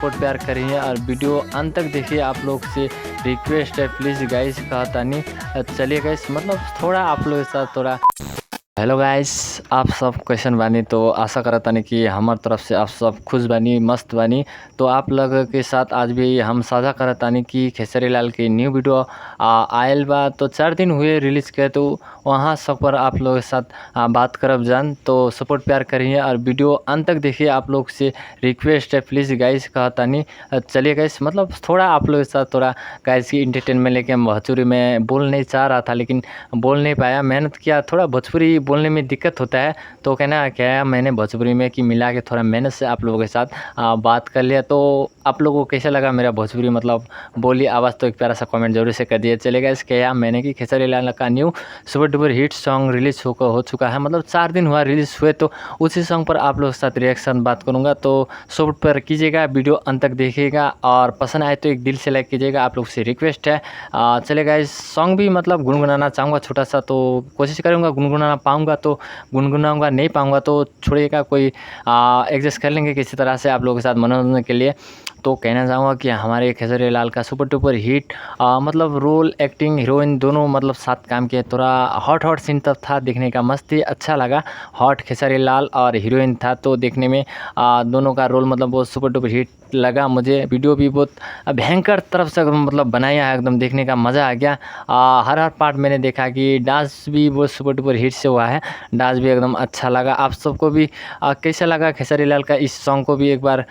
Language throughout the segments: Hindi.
सपोर्ट प्यार करिए और वीडियो अंत तक देखिए। आप लोग से रिक्वेस्ट है प्लीज़ गाइस, कहता नहीं चलिए गाइस, मतलब थोड़ा आप लोग के साथ थोड़ा हेलो गाइस, आप सब कैसन बानी। तो आशा करता नहीं कि हमार तरफ से आप सब खुश बानी, मस्त बानी। तो आप लोग के साथ आज भी हम साझा करता नहीं कि खेसारी लाल की न्यू वीडियो आयल बा। तो 4 दिन हुए रिलीज़ के, तो वहाँ सब पर आप लोग के साथ बात करब जान। तो सपोर्ट प्यार करिए और वीडियो अंत तक देखिए। आप लोग से रिक्वेस्ट है प्लीज़ गाइस, कहता नहीं चलिए गाइस, मतलब थोड़ा आप लोग के साथ थोड़ा गाइस की इंटरटेनमेंट लेके भोजपुरी में बोल नहीं चाह रहा था, लेकिन बोल नहीं पाया। मेहनत किया, थोड़ा भोजपुरी बोलने में दिक्कत होता है, तो कहना क्या मैंने भोजपुरी में कि मिला के थोड़ा मेहनत से आप लोगों के साथ बात कर लिया। तो आप लोगों को कैसा लगा मेरा भोजपुरी मतलब बोली आवाज़, तो एक प्यारा सा कमेंट जरूर से कर दिए चलेगा। इसके या मैंने कि खेसारी लाल का new super duper hit song release हो चुका है, मतलब 4 दिन हुआ रिलीज़ हुए। तो उसी सॉन्ग पर आप लोगों के साथ रिएक्शन बात करूँगा, तो सपोर्ट पर कीजिएगा, वीडियो अंत तक देखिएगा और पसंद आए तो एक दिल से लाइक कीजिएगा, आप लोग से रिक्वेस्ट है। चलेगा, इस सॉन्ग भी मतलब गुनगुनाना चाहूँगा छोटा सा, तो कोशिश करूँगा गुनगुनाना पाऊँगा तो गुनगुनाऊँगा, नहीं पाऊँगा तो छोड़िएगा, कोई एडजस्ट कर लेंगे किसी तरह से आप लोगों के साथ मनोरंजन के लिए। तो कहना चाहूँगा कि हमारे खेसारी लाल का सुपर डुपर हिट मतलब रोल, एक्टिंग, हीरोइन दोनों मतलब साथ काम किए। थोड़ा हॉट सीन तब था, देखने का मस्त ही अच्छा लगा। हॉट खेसारी लाल और हीरोइन था, तो देखने में दोनों का रोल मतलब बहुत सुपर डुपर हिट लगा मुझे। वीडियो भी बहुत भयंकर तरफ से मतलब बनाया है, एकदम देखने का मज़ा आ गया। हर पार्ट मैंने देखा कि डांस भी बहुत सुपर डुपर हिट से हुआ है, डांस भी एकदम अच्छा लगा। आप सबको भी कैसा लगा खेसारी लाल का इस सॉन्ग को भी एक बार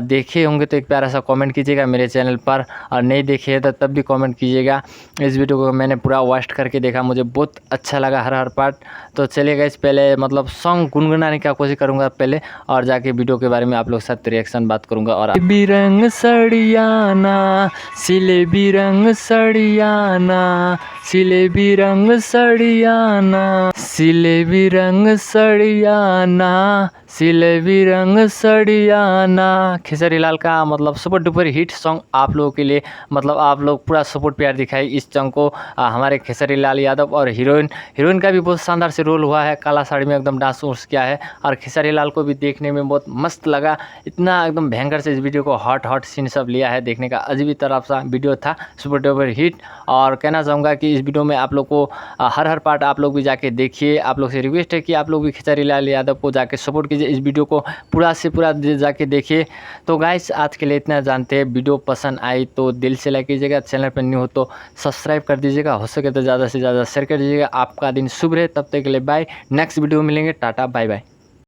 देखे होंगे तो एक प्यारा सा कमेंट कीजिएगा मेरे चैनल पर, और नहीं देखे तो तब भी कमेंट कीजिएगा। इस वीडियो को मैंने पूरा वॉच करके देखा, मुझे बहुत अच्छा लगा हर पार्ट। तो चलिए गाइस, पहले मतलब सॉन्ग गुनगुनाने की कोशिश करूँगा पहले, और जाके वीडियो के बारे में आप लोग साथ रिएक्शन बात करूँगा। और बिरंग सड़ियाना सिले बिरंग सड़ियाना, सिले बिरंग सड़ियाना, सिले बिरंग सड़ियाना, सिले बिरंग सड़ियाना। खेसारी लाल का मतलब सुपर डुपर हिट सॉन्ग आप लोगों के लिए, मतलब आप लोग पूरा सपोर्ट प्यार दिखाई इस सॉन्ग को। हमारे खेसारी लाल यादव और हीरोइन का भी बहुत शानदार से रोल हुआ है, काला साड़ी में एकदम डांस उर्स किया है, और खेसारी लाल को भी देखने में बहुत मस्त लगा। इतना एकदम भयंकर से इस वीडियो को हॉट सीन सब लिया है, देखने का अजीब तरफ सा वीडियो था, सुपर डुपर हिट। और कहना चाहूँगा कि इस वीडियो में आप लोग को हर पार्ट आप लोग भी जाके देखिए। आप लोग से रिक्वेस्ट है कि आप लोग भी खेसारी लाल यादव को जाके सपोर्ट कीजिए, इस वीडियो को पूरा से पूरा जाके देखिए। तो गाइस, आज के लिए इतना जानते हैं। वीडियो पसंद आई तो दिल से लाइक कीजिएगा, चैनल पर न्यू हो तो सब्सक्राइब कर दीजिएगा, हो सके तो ज़्यादा से ज़्यादा शेयर कर दीजिएगा। आपका दिन शुभ रहे, तब तक के लिए बाय। नेक्स्ट वीडियो में मिलेंगे, टाटा बाय बाय।